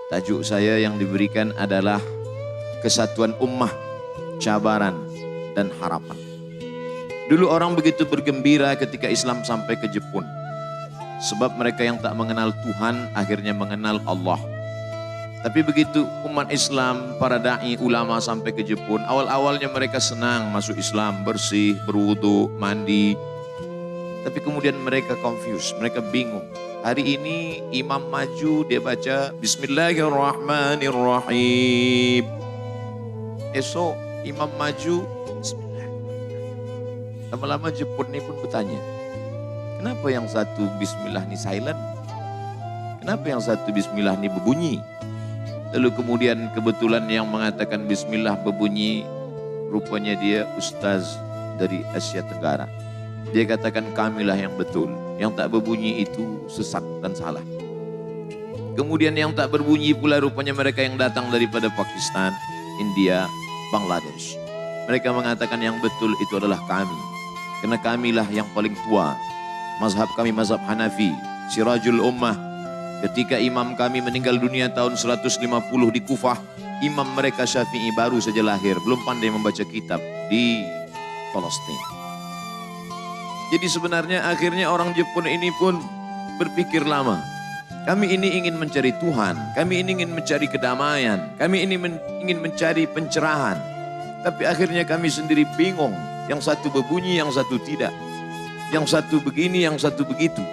Tajuk saya yang diberikan adalah kesatuan ummah, cabaran dan harapan. Dulu orang begitu bergembira ketika Islam sampai ke Jepun. Sebab mereka yang tak mengenal Tuhan akhirnya mengenal Allah. Tapi begitu umat Islam, para da'i, ulama sampai ke Jepun, awal-awalnya mereka senang masuk Islam, bersih, berwudu, mandi. Tapi kemudian mereka confused, mereka bingung. Hari ini imam maju, dia baca Bismillahirrahmanirrahim. Esok imam maju, Bismillahirrahmanirrahim. Lama-lama Jepun ini pun bertanya, kenapa yang satu Bismillah ini silent? Kenapa yang satu Bismillah ini berbunyi? Lalu kemudian kebetulan yang mengatakan Bismillah berbunyi, rupanya dia ustaz dari Asia Tenggara. Dia katakan kamilah yang betul, yang tak berbunyi itu sesat dan salah. Kemudian yang tak berbunyi pula rupanya mereka yang datang daripada Pakistan, India, Bangladesh. Mereka mengatakan yang betul itu adalah kami. Karena kamilah yang paling tua. Mazhab kami mazhab Hanafi, Sirajul Ummah. Ketika imam kami meninggal dunia tahun 150 di Kufah, imam mereka Syafi'i baru saja lahir, belum pandai membaca kitab di Palestina. Jadi sebenarnya akhirnya orang Jepun ini pun berpikir lama. Kami ini ingin mencari Tuhan, kami ini ingin mencari kedamaian, kami ini ingin mencari pencerahan. Tapi akhirnya kami sendiri bingung, yang satu berbunyi, yang satu tidak. Yang satu begini, yang satu begitu.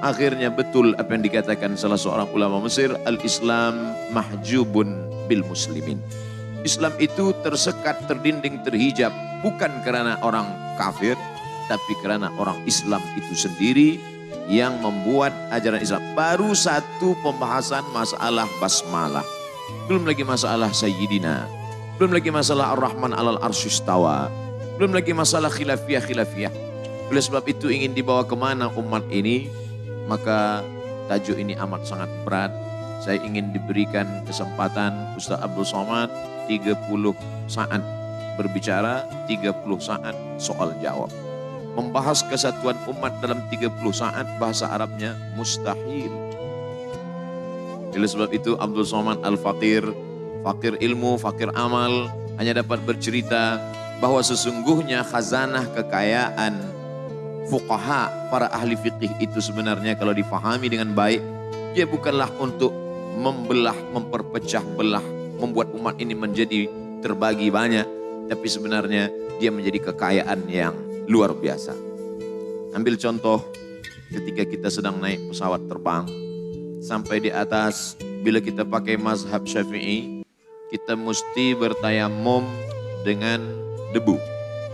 Akhirnya betul apa yang dikatakan salah seorang ulama Mesir, al-Islam mahjubun bil muslimin. Islam itu tersekat, terdinding, terhijab bukan karena orang kafir, tapi karena orang Islam itu sendiri yang membuat ajaran Islam. Baru satu pembahasan masalah basmalah. Belum lagi masalah sayyidina. Belum lagi masalah ar-Rahman alal arsyistawa. Belum lagi masalah khilafiyah. Oleh sebab itu ingin dibawa kemana umat ini? Maka tajuk ini amat sangat berat. Saya ingin diberikan kesempatan Ustaz Abdul Somad 30 saat berbicara, 30 saat soal jawab. Membahas kesatuan umat dalam 30 saat bahasa Arabnya mustahil. Oleh sebab itu Abdul Somad Al-Faqir, fakir ilmu, fakir amal, hanya dapat bercerita bahwa sesungguhnya khazanah kekayaan fuqaha, para ahli fikih itu sebenarnya kalau difahami dengan baik, dia bukanlah untuk membelah, memperpecah belah, membuat umat ini menjadi terbagi banyak, tapi sebenarnya dia menjadi kekayaan yang luar biasa. Ambil contoh ketika kita sedang naik pesawat terbang, sampai di atas, bila kita pakai mazhab Syafi'i, kita mesti bertayamum dengan debu.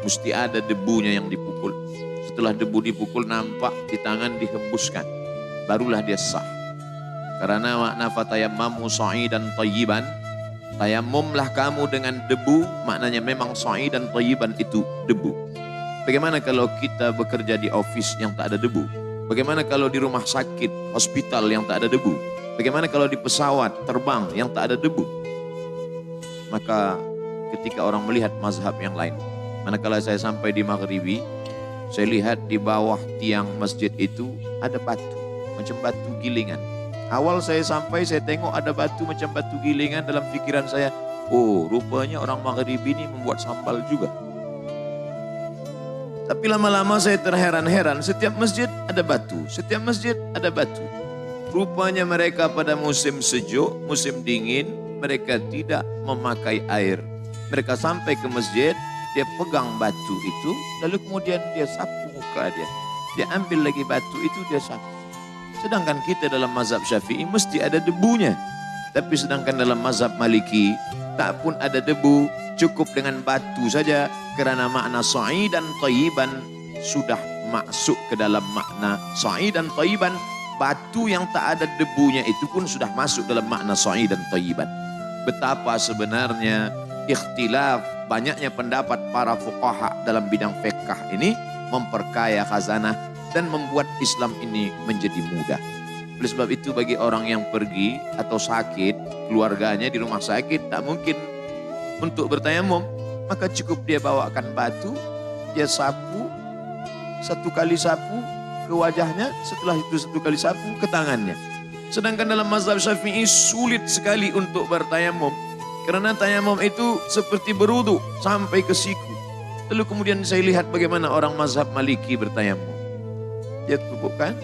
Mesti ada debunya yang dipukul. Setelah debu dipukul nampak di tangan dihembuskan. Barulah dia sah. Karena makna fatayammamu sa'idan thayyiban. Tayamumlah kamu dengan debu. Maknanya memang sa'idan thayyiban itu debu. Bagaimana kalau kita bekerja di office yang tak ada debu? Bagaimana kalau di rumah sakit, hospital yang tak ada debu? Bagaimana kalau di pesawat terbang yang tak ada debu? Maka ketika orang melihat mazhab yang lain. Manakala saya sampai di Maghribi, saya lihat di bawah tiang masjid itu ada batu, macam batu gilingan. Awal saya sampai, saya tengok ada batu macam batu gilingan. Dalam pikiran saya, oh rupanya orang Maghribi ini membuat sambal juga. Tapi lama-lama saya terheran-heran, setiap masjid ada batu, setiap masjid ada batu. Rupanya mereka pada musim sejuk, musim dingin, mereka tidak memakai air. Mereka sampai ke masjid, dia pegang batu itu, lalu kemudian dia sapu muka dia. Dia ambil lagi batu itu, dia sapu. Sedangkan kita dalam mazhab Syafi'i mesti ada debunya. Tapi sedangkan dalam mazhab Maliki, tak pun ada debu, cukup dengan batu saja. Kerana makna sa'idan thayyiban sudah masuk ke dalam makna sa'idan thayyiban. Batu yang tak ada debunya itu pun sudah masuk dalam makna sa'idan thayyiban. Betapa sebenarnya ikhtilaf, banyaknya pendapat para fuqaha dalam bidang fiqh ini memperkaya khazanah dan membuat Islam ini menjadi mudah. Oleh sebab itu bagi orang yang pergi atau sakit, keluarganya di rumah sakit tak mungkin untuk bertayamum, maka cukup dia bawakan batu, dia sapu, satu kali sapu ke wajahnya, setelah itu satu kali sapu ke tangannya. Sedangkan dalam mazhab Syafi'i sulit sekali untuk bertayamum. Karena tayamum itu seperti berwudu sampai ke siku. Lalu kemudian saya lihat bagaimana orang mazhab Maliki bertayamum. Dia bukan?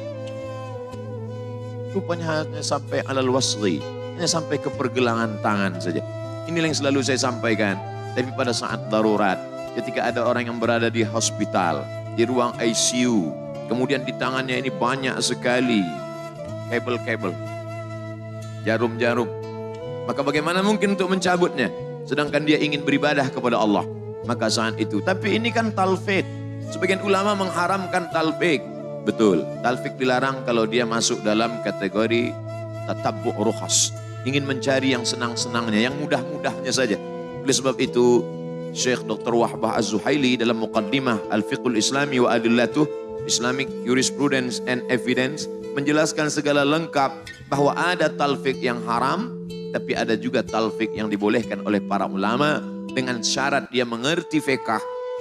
Rupanya hanya sampai alal wasli, hanya sampai ke pergelangan tangan saja. Inilah yang selalu saya sampaikan. Tapi pada saat darurat, ketika ada orang yang berada di hospital, di ruang ICU, kemudian di tangannya ini banyak sekali kabel-kabel, jarum-jarum. Maka bagaimana mungkin untuk mencabutnya? Sedangkan dia ingin beribadah kepada Allah. Maka saat itu, tapi ini kan talfik. Sebagian ulama mengharamkan talfik. Betul, talfik dilarang kalau dia masuk dalam kategori tatabbu' rukhas. Ingin mencari yang senang-senangnya, yang mudah-mudahnya saja. Oleh sebab itu, Syekh Dr. Wahbah Az-Zuhaili dalam Muqaddimah Al-Fiqhul Islami wa Adillatuh, Islamic Jurisprudence and Evidence, menjelaskan segala lengkap bahwa ada talfik yang haram, tapi ada juga talfik yang dibolehkan oleh para ulama dengan syarat dia mengerti fiqh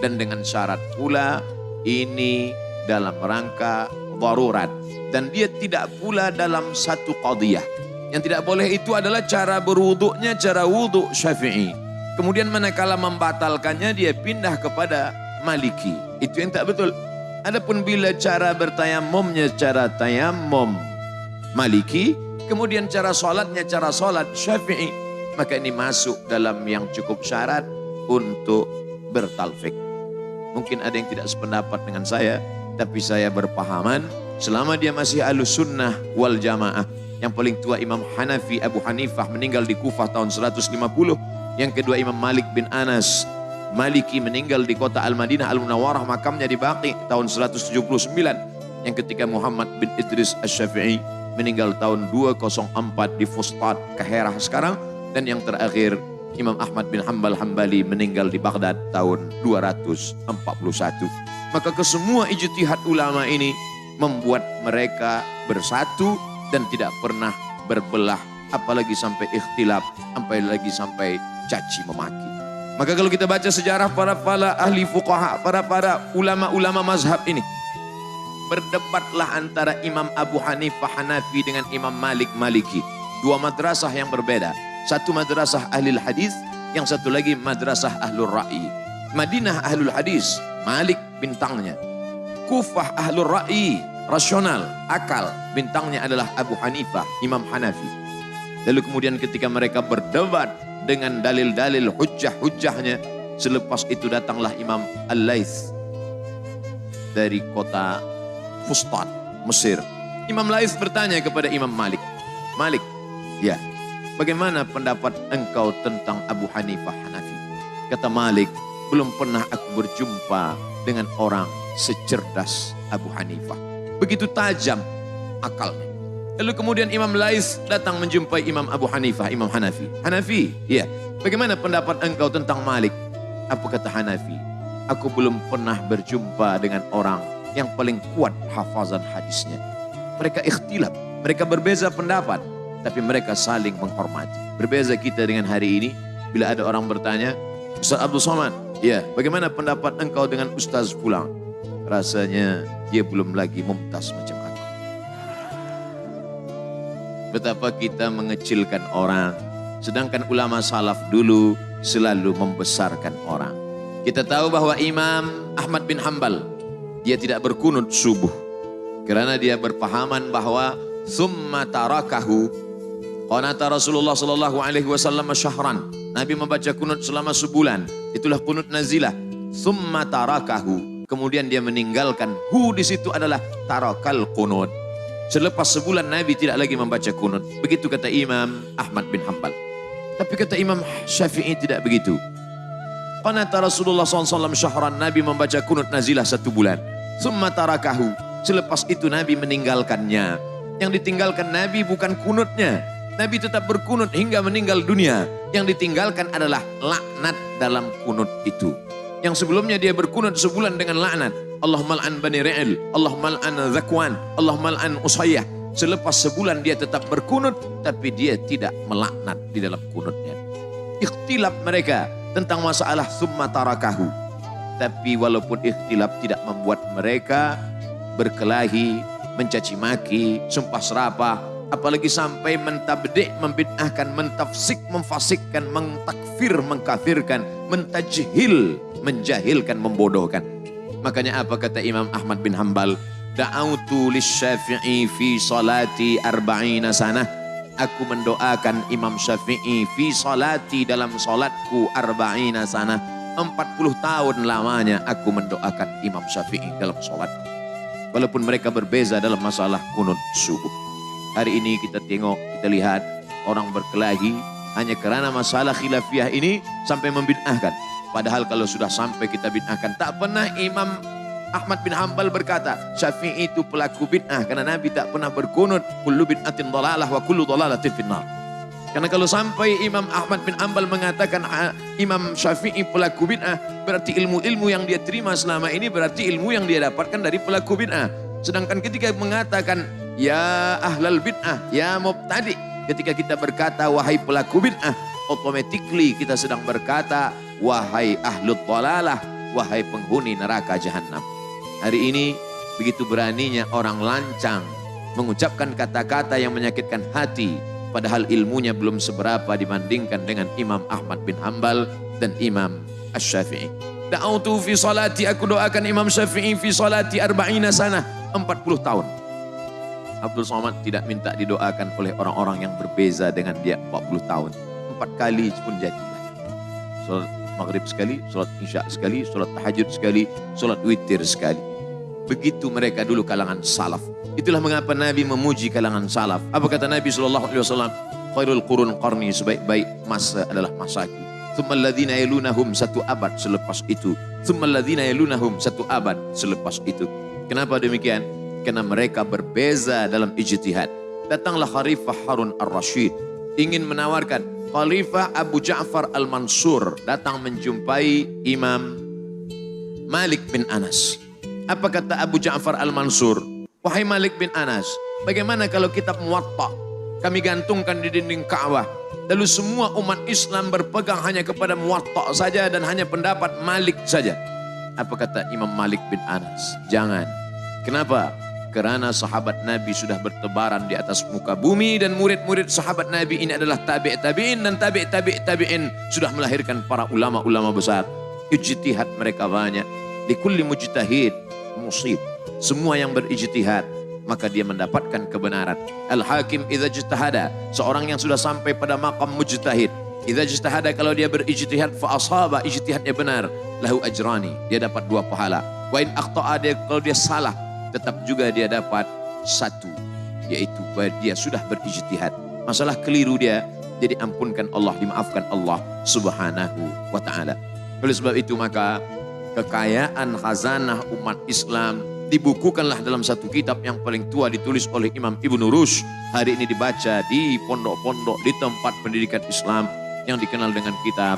dan dengan syarat pula ini dalam rangka darurat dan dia tidak pula dalam satu qadiyah. Yang tidak boleh itu adalah cara berwuduknya, cara wuduk Syafi'i. Kemudian manakala membatalkannya dia pindah kepada Maliki. Itu yang tak betul. Adapun bila cara bertayamumnya cara tayamum Maliki, kemudian cara sholatnya cara sholat Syafi'i, maka ini masuk dalam yang cukup syarat untuk bertalfik. Mungkin ada yang tidak sependapat dengan saya, tapi saya berpahaman selama dia masih ahlus sunnah wal jamaah. Yang paling tua Imam Hanafi Abu Hanifah meninggal di Kufah tahun 150. Yang kedua Imam Malik bin Anas Maliki meninggal di kota Al-Madinah Al-Munawwarah, makamnya di Baqi tahun 179. Yang ketiga Muhammad bin Idris Asy-Syafi'i meninggal tahun 204 di Fustat, Kaherah sekarang. Dan yang terakhir Imam Ahmad bin Hanbal Hambali meninggal di Baghdad tahun 241. Maka kesemua ijtihad ulama ini membuat mereka bersatu dan tidak pernah berbelah, apalagi sampai ikhtilaf, apalagi sampai caci memaki. Maka kalau kita baca sejarah para ahli fuqaha, para ulama-ulama mazhab ini, berdebatlah antara Imam Abu Hanifah Hanafi dengan Imam Malik Maliki. Dua madrasah yang berbeda. Satu madrasah ahlul hadis, yang satu lagi madrasah ahlul ra'i. Madinah ahlul hadis, Malik bintangnya. Kufah ahlul ra'i, rasional, akal, bintangnya adalah Abu Hanifah, Imam Hanafi. Lalu kemudian ketika mereka berdebat dengan dalil-dalil hujjah-hujjahnya, selepas itu datanglah Imam Al-Laits dari kota Fustat, Mesir. Imam Laits bertanya kepada Imam Malik, Malik, ya, bagaimana pendapat engkau tentang Abu Hanifah Hanafi? Kata Malik, belum pernah aku berjumpa dengan orang secerdas Abu Hanifah. Begitu tajam akalnya. Lalu kemudian Imam Laits datang menjumpai Imam Abu Hanifah, Imam Hanafi. Hanafi, ya, bagaimana pendapat engkau tentang Malik? Apa kata Hanafi? Aku belum pernah berjumpa dengan orang yang paling kuat hafazan hadisnya. Mereka ikhtilaf, mereka berbeza pendapat, tapi mereka saling menghormati. Berbeza kita dengan hari ini, bila ada orang bertanya, Ustaz Abdul Somad, ya, bagaimana pendapat engkau dengan Ustaz Fulang? Rasanya dia belum lagi mumtaz macam aku. Betapa kita mengecilkan orang, sedangkan ulama salaf dulu selalu membesarkan orang. Kita tahu bahwa Imam Ahmad bin Hanbal, dia tidak berkunut subuh. Karena dia berpahaman bahwa summa tarakahu qanata Rasulullah sallallahu alaihi wasallam syahran. Nabi membaca kunut selama sebulan. Itulah kunut nazilah. Summa tarakahu. Kemudian dia meninggalkan. Di situ adalah tarakal kunut. Selepas sebulan Nabi tidak lagi membaca kunut. Begitu kata Imam Ahmad bin Hanbal. Tapi kata Imam Syafi'i tidak begitu. Qanata Rasulullah SAW syahran, Nabi membaca kunut nazilah 1 bulan. Summa tarakahu. Selepas itu Nabi meninggalkannya. Yang ditinggalkan Nabi bukan kunutnya. Nabi tetap berkunut hingga meninggal dunia. Yang ditinggalkan adalah laknat dalam kunut itu. Yang sebelumnya dia berkunut sebulan dengan laknat. Allahumma al'an Bani Ri'il, Allahumma al'an Zakwan, Allahumma al'an Usayyah. Selepas sebulan dia tetap berkunut, tapi dia tidak melaknat di dalam kunutnya. Ikhtilaf mereka tentang masalah summa tarakahu. Tapi walaupun ikhtilaf tidak membuat mereka berkelahi, mencaci maki, sumpah serapah, Apalagi sampai mentabdi', membid'ahkan, mentafsik, memfasikkan, mentakfir, mengkafirkan, mentajhil, menjahilkan, membodohkan. Makanya apa kata Imam Ahmad bin Hanbal? Da'autu lisyafi'i fi salati arba'ina sanah. Aku mendoakan Imam Syafi'i fi salati dalam salatku arba'ina sanah. 40 tahun lamanya aku mendoakan Imam Syafi'i dalam salatku. Walaupun mereka berbeza dalam masalah kunut subuh. Hari ini kita tengok, kita lihat orang berkelahi hanya karena masalah khilafiyah ini sampai membid'ahkan. Padahal kalau sudah sampai kita bid'ahkan, tak pernah Imam Ahmad bin Hanbal berkata, Syafi'i itu pelaku bid'ah karena Nabi tak pernah berkunut, kullu bid'atin dhalalah wa kullu dhalalatin finnar. Karena kalau sampai Imam Ahmad bin Hanbal mengatakan Imam Syafi'i pelaku bid'ah, berarti ilmu-ilmu yang dia terima selama ini berarti ilmu yang dia dapatkan dari pelaku bid'ah. Sedangkan ketika mengatakan ya ahlal bid'ah, ya mubtadi', ketika kita berkata wahai pelaku bid'ah, automatically kita sedang berkata wahai ahlul dhalalah, wahai penghuni neraka jahanam. Hari ini begitu beraninya orang lancang mengucapkan kata-kata yang menyakitkan hati, padahal ilmunya belum seberapa dibandingkan dengan Imam Ahmad bin Hanbal dan Imam Asy-Syafi'i. Da'autu fi salati, aku doakan Imam Syafi'i fi salati arba'ina sanah, 40 tahun. Abdul Somad tidak minta didoakan oleh orang-orang yang berbeza dengan dia 40 tahun. 4 kali pun jadi. Salat maghrib sekali, salat isya sekali, salat tahajud sekali, salat witir sekali. Begitu mereka dulu kalangan salaf. Itulah mengapa Nabi memuji kalangan salaf. Apa kata Nabi SAW? Khairul qurun qarni, sebaik-baik masa adalah masaku. Tsummal ladzina yalunahum, satu abad selepas itu. Tsummal ladzina yalunahum, satu abad selepas itu. Kenapa demikian? Karena mereka berbeza dalam ijtihad. Datanglah Khalifah Harun ar-Rasyid, ingin menawarkan. Khalifah Abu Ja'far al-Mansur datang menjumpai Imam Malik bin Anas. Apa kata Abu Ja'far al-Mansur? Wahai Malik bin Anas, bagaimana kalau kitab Muwatta kami gantungkan di dinding Ka'bah, lalu semua umat Islam berpegang hanya kepada Muwatta saja dan hanya pendapat Malik saja? Apa kata Imam Malik bin Anas? Jangan. Kenapa? Karena sahabat Nabi sudah bertebaran di atas muka bumi dan murid-murid sahabat Nabi ini adalah tabi'in dan tabi'in sudah melahirkan para ulama-ulama besar. Ijtihad mereka banyak. Likulli mujtahid musib. Semua yang berijtihad maka dia mendapatkan kebenaran. Al-hakim idza ijtahada, seorang yang sudah sampai pada maqam mujtahid. Idza ijtahada, kalau dia berijtihad fa asaba, ijtihadnya benar, lahu ajrani, dia dapat 2 pahala. Wa in akhta'a, dia kalau dia salah tetap juga dia dapat 1, yaitu dia sudah berijtihad. Masalah keliru dia, jadi ampunkan Allah, dimaafkan Allah subhanahu wa ta'ala. Oleh sebab itu maka kekayaan khazanah umat Islam dibukukanlah dalam satu kitab yang paling tua ditulis oleh Imam Ibnu Rushd. Hari ini dibaca di pondok-pondok, di tempat pendidikan Islam yang dikenal dengan kitab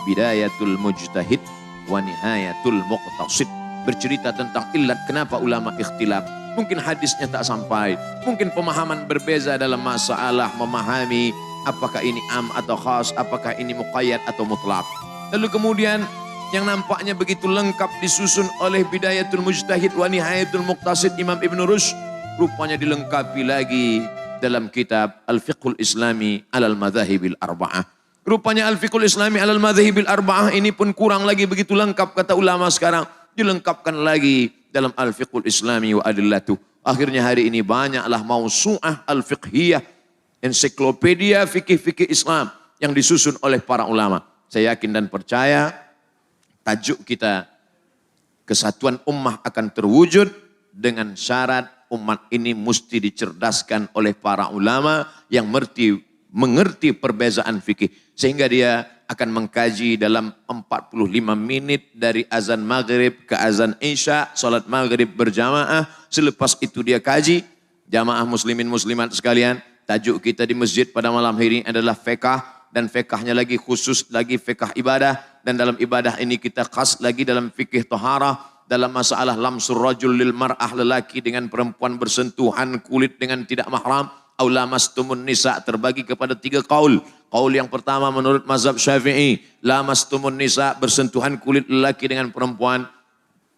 Bidayatul Mujtahid wa Nihayatul Muqtasid. Bercerita tentang illat kenapa ulama ikhtilaf. Mungkin hadisnya tak sampai, mungkin pemahaman berbeza dalam masalah memahami apakah ini am atau khas, apakah ini muqayyad atau mutlak. Lalu kemudian yang nampaknya begitu lengkap disusun oleh Bidayatul Mujtahid wa Nihayatul Muqtasid Imam Ibnu Rushd, rupanya dilengkapi lagi dalam kitab Al-Fiqhul Islami alal Madzahibil Arba'ah. Rupanya Al-Fiqhul Islami alal Madzahibil Arba'ah ini pun kurang lagi begitu lengkap, kata ulama sekarang. Dilengkapkan lagi dalam Al-Fiqhul Islami wa Adillatuh. Akhirnya hari ini banyaklah mausu'ah al-fiqhiyah, ensiklopedia fikih-fikih Islam yang disusun oleh para ulama. Saya yakin dan percaya tajuk kita, kesatuan ummah akan terwujud dengan syarat umat ini mesti dicerdaskan oleh para ulama yang mengerti perbezaan fikih. Sehingga dia akan mengkaji dalam 45 menit dari azan maghrib ke azan isya, salat maghrib berjamaah. Selepas itu dia kaji. Jamaah muslimin muslimat sekalian, tajuk kita di masjid pada malam hari ini adalah fiqh, dan fiqhnya lagi khusus lagi fiqh ibadah. Dan dalam ibadah ini kita khas lagi dalam fikih taharah, dalam masalah lamsur rajul lil mar'ah, lelaki dengan perempuan bersentuhan kulit dengan tidak mahram. Au lamastumun nisa, terbagi kepada 3 qaul. Qaul yang pertama menurut mazhab Syafi'i, lamastumun nisa, bersentuhan kulit lelaki dengan perempuan,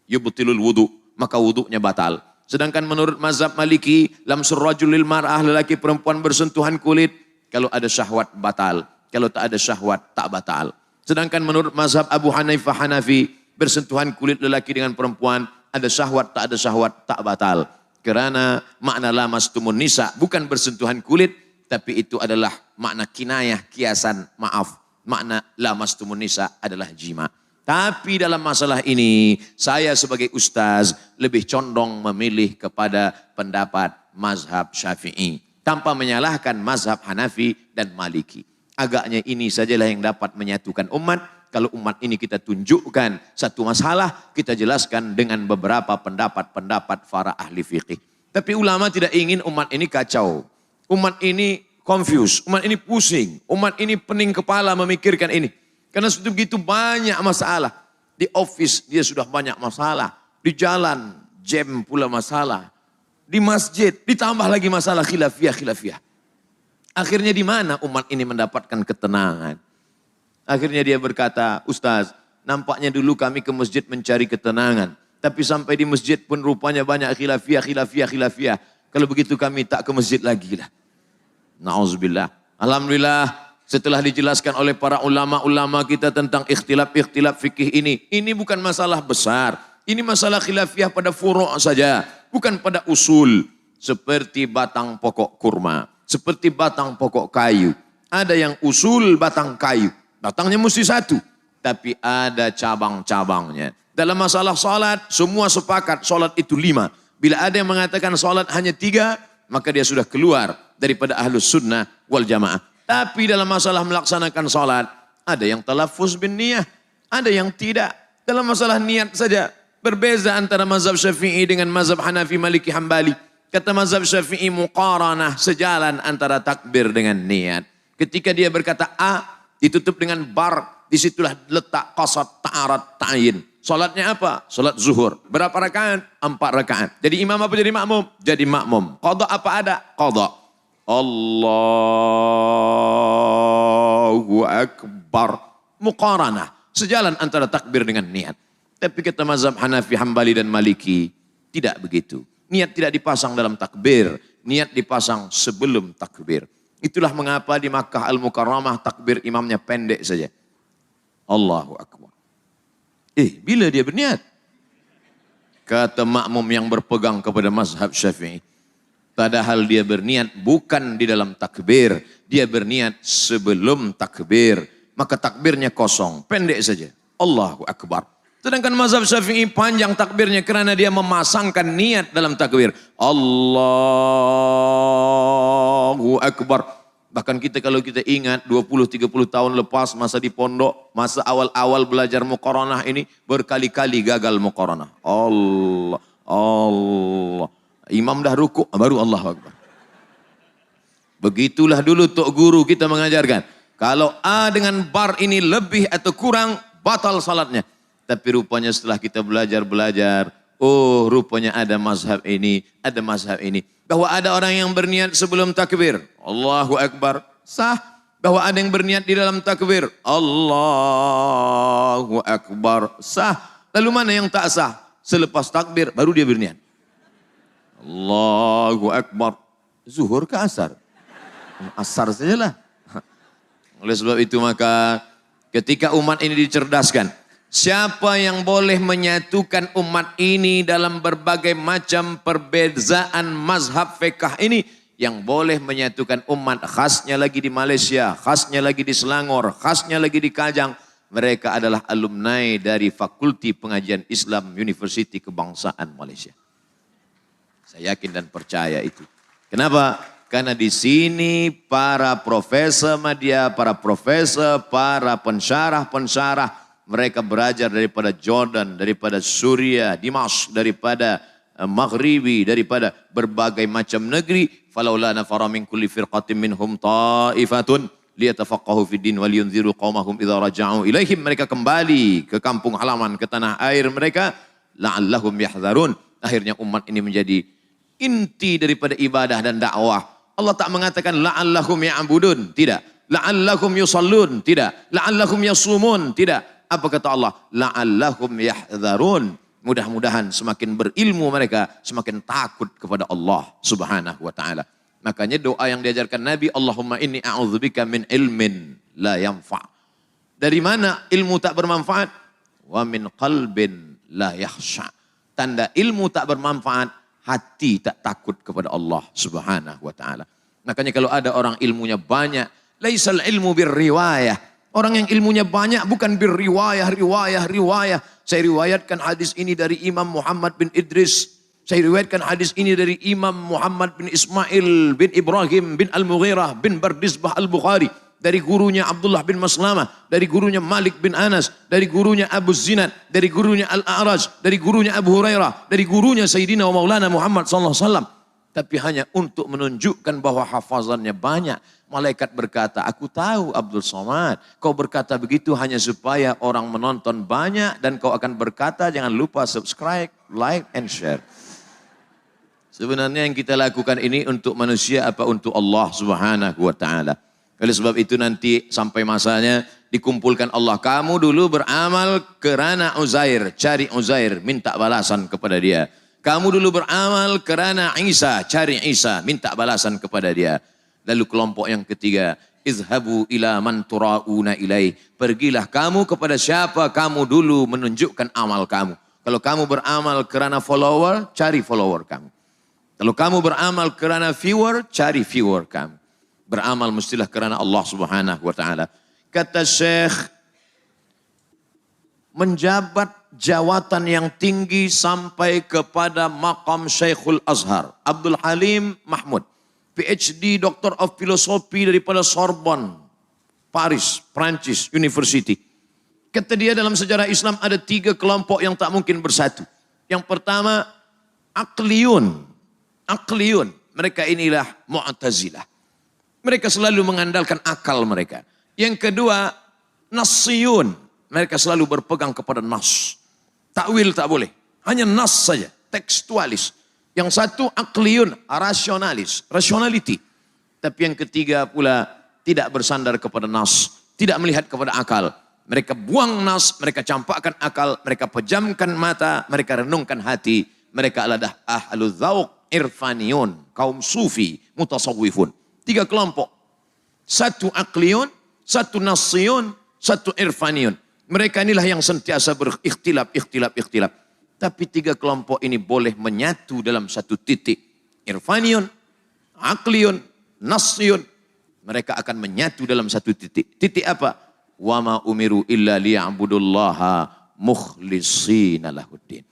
yubtilul wudu, maka wudunya batal. Sedangkan menurut mazhab Maliki, lamsur rajul lil mar'ah, lelaki perempuan bersentuhan kulit, kalau ada syahwat batal. Kalau tak ada syahwat tak batal. Sedangkan menurut mazhab Abu Hanifah Hanafi, bersentuhan kulit lelaki dengan perempuan, ada syahwat tak ada syahwat tak batal. Kerana makna lamastumun nisa bukan bersentuhan kulit, tapi itu adalah makna kinayah, kiasan, maaf. Makna lamastumun nisa adalah jima. Tapi dalam masalah ini, saya sebagai ustaz lebih condong memilih kepada pendapat mazhab Syafi'i. Tanpa menyalahkan mazhab Hanafi dan Maliki. Agaknya ini sajalah yang dapat menyatukan umat. Kalau umat ini kita tunjukkan satu masalah, kita jelaskan dengan beberapa pendapat-pendapat para ahli fikih. Tapi ulama tidak ingin umat ini kacau. Umat ini confused, umat ini pusing, umat ini pening kepala memikirkan ini. Karena sudah begitu banyak masalah. Di office dia sudah banyak masalah. Di jalan jam pula masalah. Di masjid ditambah lagi masalah khilafiyah. Akhirnya di mana umat ini mendapatkan ketenangan? Akhirnya dia berkata, Ustaz, nampaknya dulu kami ke masjid mencari ketenangan. Tapi sampai di masjid pun rupanya banyak khilafiyah. Kalau begitu kami tak ke masjid lagi lah. Na'udzubillah. Alhamdulillah. Setelah dijelaskan oleh para ulama-ulama kita tentang ikhtilaf fikih ini bukan masalah besar. Ini masalah khilafiyah pada furu' saja, bukan pada usul. Seperti batang pokok kurma, seperti batang pokok kayu. Ada yang usul batang kayu, batangnya mesti satu, tapi ada cabang-cabangnya. Dalam masalah salat, semua sepakat salat itu 5. Bila ada yang mengatakan salat hanya 3, maka dia sudah keluar daripada ahlus sunnah wal jamaah. Tapi dalam masalah melaksanakan salat, ada yang talaffuz bin niyah, ada yang tidak. Dalam masalah niat saja, berbeza antara mazhab Syafi'i dengan mazhab Hanafi, Maliki, Hambali. Kata mazhab Syafi'i muqaranah, sejalan antara takbir dengan niat. Ketika dia berkata A, ditutup dengan bar, disitulah letak qasad, ta'arat, ta'yin. Salatnya apa? Salat zuhur. Berapa rakaat? 4 rakaat. Jadi imam apa jadi makmum? Jadi makmum. Qadha apa ada? Qadha. Allahu Akbar. Muqaranah. Sejalan antara takbir dengan niat. Tapi kata mazhab Hanafi, Hambali dan Maliki, tidak begitu. Niat tidak dipasang dalam takbir. Niat dipasang sebelum takbir. Itulah mengapa di Makkah Al-Mukarramah takbir imamnya pendek saja. Allahu Akbar. Bila dia berniat? Kata makmum yang berpegang kepada mazhab Syafi'i. Padahal dia berniat bukan di dalam takbir. Dia berniat sebelum takbir. Maka takbirnya kosong. Pendek saja. Allahu Akbar. Sedangkan mazhab Syafi'i panjang takbirnya karena dia memasangkan niat dalam takbir. Allahu Akbar. Bahkan kita kalau kita ingat 20-30 tahun lepas masa di pondok. Masa awal-awal belajar muqaranah ini. Berkali-kali gagal muqaranah. Allah. Imam dah rukuk, baru Allahu Akbar. Begitulah dulu tok guru kita mengajarkan. Kalau A dengan bar ini lebih atau kurang, batal salatnya. Tapi rupanya setelah kita belajar, oh rupanya ada mazhab ini, ada mazhab ini. Bahwa ada orang yang berniat sebelum takbir, Allahu Akbar, sah. Bahwa ada yang berniat di dalam takbir, Allahu Akbar, sah. Lalu mana yang tak sah? Selepas takbir, baru dia berniat. Allahu Akbar. Zuhur ke asar? Asar sajalah. Oleh sebab itu maka ketika umat ini dicerdaskan. Siapa yang boleh menyatukan umat ini dalam berbagai macam perbezaan mazhab fiqh ini. Yang boleh menyatukan umat khasnya lagi di Malaysia. Khasnya lagi di Selangor. Khasnya lagi di Kajang. Mereka adalah alumni dari Fakulti Pengajian Islam Universiti Kebangsaan Malaysia. Saya yakin dan percaya itu. Kenapa? Karena di sini para profesor media, para profesor, para pensyarah, mereka belajar daripada Jordan, daripada Suria, Dimash, daripada Maghribi, daripada berbagai macam negeri. Falaula nafara min kulli firqatin minhum ta'ifatun liyatafaqahu fid din wa liyunziru qaumahum idza raja'u ilaihim. Mereka kembali ke kampung halaman, ke tanah air mereka, la'allahum yahdharun. Akhirnya umat ini menjadi inti daripada ibadah dan dakwah. Allah tak mengatakan la'allahum ya'budun, tidak. La'allahum yusallun, tidak. La'allahum yasumun, tidak. Apa kata Allah? La'allahum yahdharun. Mudah-mudahan semakin berilmu mereka, semakin takut kepada Allah Subhanahu wa taala. Makanya doa yang diajarkan Nabi, Allahumma inni a'udzubika min ilmin la yanfa'. Dari mana ilmu tak bermanfaat? Wa min qalbin la yakhsha. Tanda ilmu tak bermanfaat, hati tak takut kepada Allah Subhanahu wa taala. Makanya kalau ada orang ilmunya banyak, laisal ilmu birriwayah. Orang yang ilmunya banyak bukan birriwayah, riwayah. Saya riwayatkan hadis ini dari Imam Muhammad bin Idris. Saya riwayatkan hadis ini dari Imam Muhammad bin Ismail bin Ibrahim bin Al-Mughirah bin Bardisbah Al-Bukhari. Dari gurunya Abdullah bin Maslamah, dari gurunya Malik bin Anas, dari gurunya Abu Zinad, dari gurunya Al-A'raj, dari gurunya Abu Hurairah, dari gurunya Sayyidina wa Maulana Muhammad sallallahu alaihi wasallam. Tapi hanya untuk menunjukkan bahwa hafazannya banyak. Malaikat berkata, aku tahu Abdul Somad, kau berkata begitu hanya supaya orang menonton banyak dan kau akan berkata jangan lupa subscribe, like, and share. Sebenarnya yang kita lakukan ini untuk manusia apa untuk Allah Subhanahu wa taala. Oleh sebab itu nanti sampai masanya dikumpulkan Allah. Kamu dulu beramal kerana Uzair, cari Uzair, minta balasan kepada dia. Kamu dulu beramal kerana Isa, cari Isa, minta balasan kepada dia. Lalu kelompok yang ketiga, izhabu ila man turauna ilai. Pergilah kamu kepada siapa kamu dulu menunjukkan amal kamu. Kalau kamu beramal kerana follower, cari follower kamu. Kalau kamu beramal kerana viewer, cari viewer kamu. Beramal mestilah kerana Allah Subhanahu wa taala. Kata Syekh, menjabat jawatan yang tinggi sampai kepada maqam Syekhul Azhar, Abdul Halim Mahmud, PhD Doctor of Philosophy daripada Sorbonne, Paris, Prancis University. Kata dia dalam sejarah Islam ada 3 kelompok yang tak mungkin bersatu. Yang pertama, Aqliyun. Mereka inilah Mu'tazilah. Mereka selalu mengandalkan akal mereka. Yang kedua, Nassiyun. Mereka selalu berpegang kepada nas. Takwil tak boleh. Hanya nas saja, tekstualis. Yang satu Aqliyun, rasionalis, rationality. Tapi yang ketiga pula tidak bersandar kepada nas, tidak melihat kepada akal. Mereka buang nas, mereka campakkan akal, mereka pejamkan mata, mereka renungkan hati. Mereka adalah ahlul dzauq, irfaniyun, kaum sufi, mutasawwifun. 3 kelompok. Satu Aqliyun, satu Nassiyun, satu Irfaniyun. Mereka inilah yang sentiasa berikhtilaf. Tapi 3 kelompok ini boleh menyatu dalam satu titik. Irfaniyun, Aqliyun, Nassiyun. Mereka akan menyatu dalam satu titik. Titik apa? Wa ma umiru illa liya'budullaha mukhlishina lahuddin.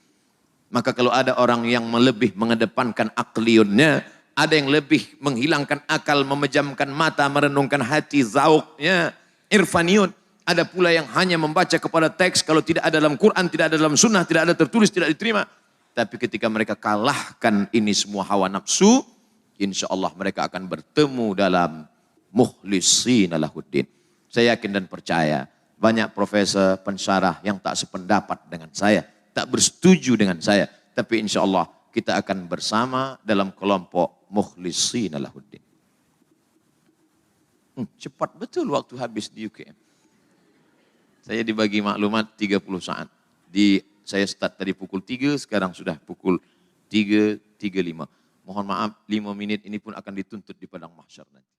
Maka kalau ada orang yang lebih mengedepankan akliyunnya, ada yang lebih menghilangkan akal, memejamkan mata, merenungkan hati, zauqnya, irfaniyun. Ada pula yang hanya membaca kepada teks, kalau tidak ada dalam Quran, tidak ada dalam sunnah, tidak ada tertulis, tidak diterima. Tapi ketika mereka kalahkan ini semua hawa nafsu, insya Allah mereka akan bertemu dalam mukhlishina lahuddin. Saya yakin dan percaya, banyak profesor, pensyarah yang tak sependapat dengan saya, tak bersetuju dengan saya. Tapi insya Allah kita akan bersama dalam kelompok mukhlishina lahuddin. Cepat betul waktu habis di UKM. Saya dibagi maklumat 30 saat. Saya start tadi pukul 3, sekarang sudah pukul 3.35. Mohon maaf, 5 menit ini pun akan dituntut di padang mahsyar nanti.